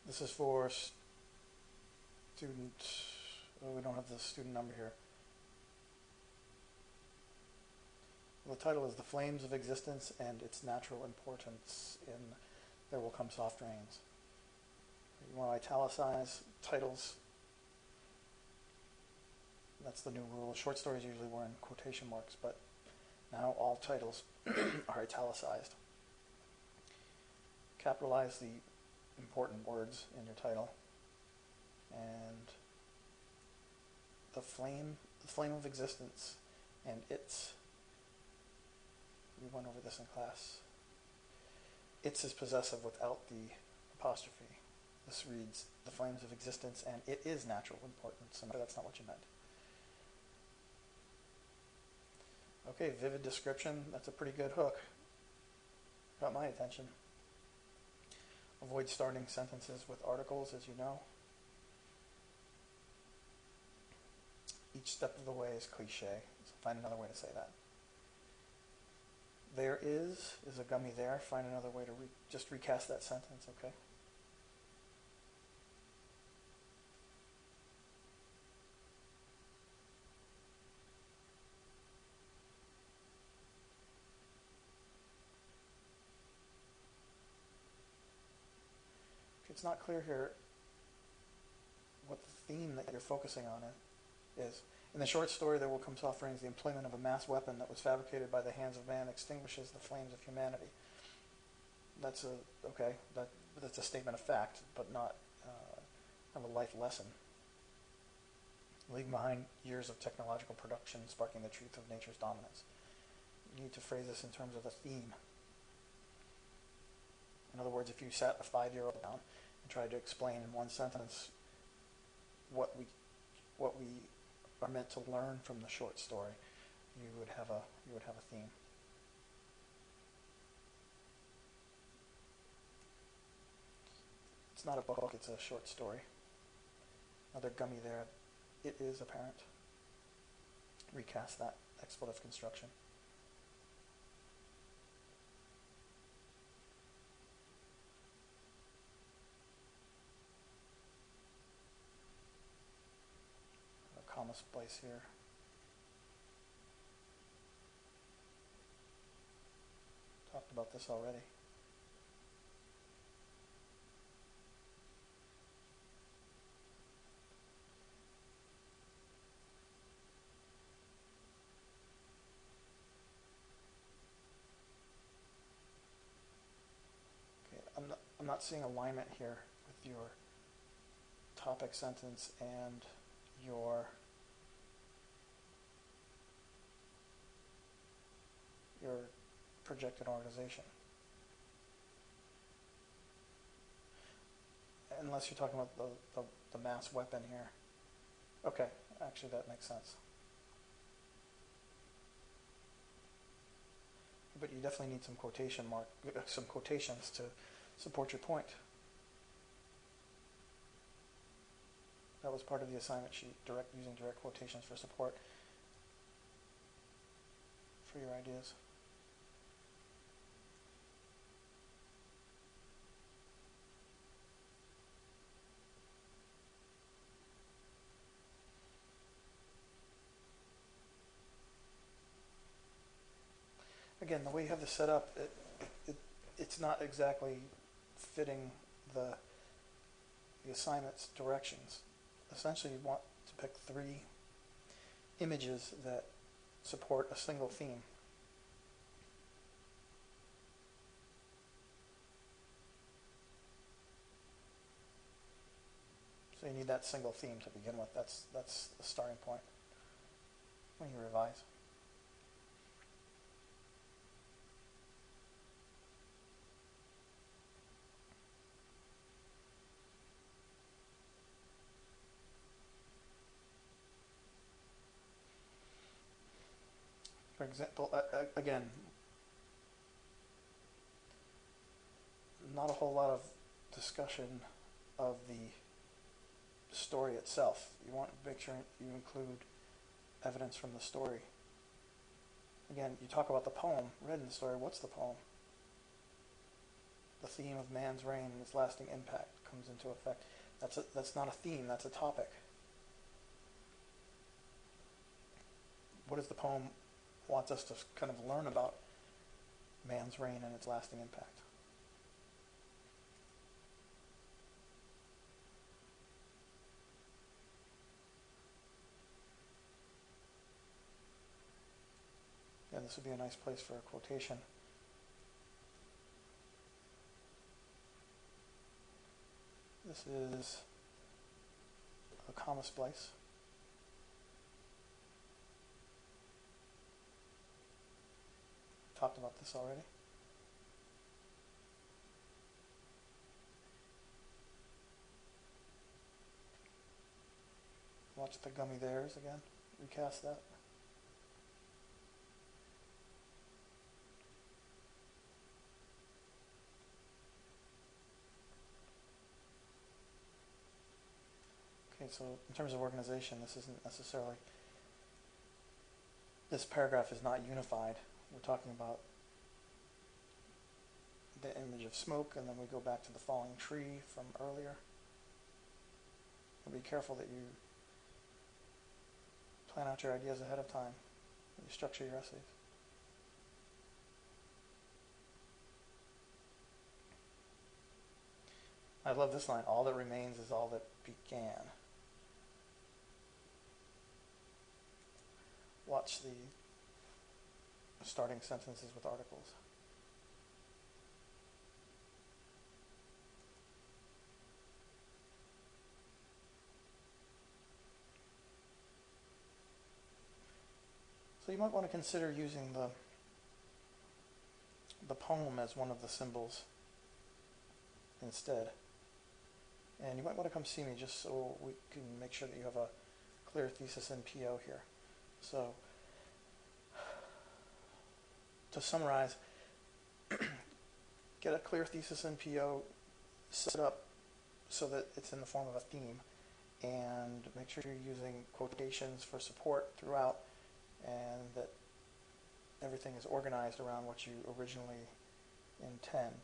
This is for student, oh, we don't have the student number here. The title is The Flames of Existence and Its Natural Importance in There Will Come Soft Rains. You want to italicize titles. That's the new rule. Short stories usually were in quotation marks, but now all titles are italicized. Capitalize the important words in your title. And the flame of existence and its, we went over this in class. Its is possessive without the apostrophe. This reads, the flames of existence and it is natural importance. And that's not what you meant. Okay, vivid description. That's a pretty good hook. Got my attention. Avoid starting sentences with articles, as you know. Each step of the way is cliche, so find another way to say that. There is a gummy there. Find another way to just recast that sentence, okay? If it's not clear here what the theme that you're focusing on is. In the short story, There Will Come Soft Rains, the employment of a mass weapon that was fabricated by the hands of man extinguishes the flames of humanity. That's a statement of fact, but not of a life lesson. Leaving behind years of technological production sparking the truth of nature's dominance. You need to phrase this in terms of a theme. In other words, if you sat a 5-year-old down and tried to explain in one sentence what we are meant to learn from the short story, you would have a theme. It's not a book, it's a short story. Another gummy there. It is apparent. Recast that expletive construction. A comma splice here. Talked about this already. I'm not seeing alignment here with your topic sentence and your projected organization. Unless you're talking about the mass weapon here. Okay, actually that makes sense. But you definitely need some quotations to support your point. That was part of the assignment sheet, using direct quotations for support for your ideas. Again, the way you have this set up, it's not exactly fitting the assignment's directions. Essentially, you want to pick 3 images that support a single theme. So you need that single theme to begin with. That's the starting point when you revise. For example, again, not a whole lot of discussion of the story itself. You want to make sure you include evidence from the story. Again, you talk about the poem read in the story. What's the poem? the theme of man's reign and its lasting impact comes into effect. That's not a theme, that's a topic. What does the poem want us to kind of learn about man's reign and its lasting impact? Yeah, this would be a nice place for a quotation. This is a comma splice. Talked about this already. Watch the gummy there's again. Recast that. Okay, so in terms of organization, this isn't necessarily, this paragraph is not unified. We're talking about the image of smoke, and then we go back to the falling tree from earlier. Be careful that you plan out your ideas ahead of time when you structure your essays. I love this line, all that remains is all that began. Watch the starting sentences with articles. So you might want to consider using the poem as one of the symbols instead. And you might want to come see me just so we can make sure that you have a clear thesis and PO here. So, to summarize, get a clear thesis and PO set up so that it's in the form of a theme, and make sure you're using quotations for support throughout, and that everything is organized around what you originally intend.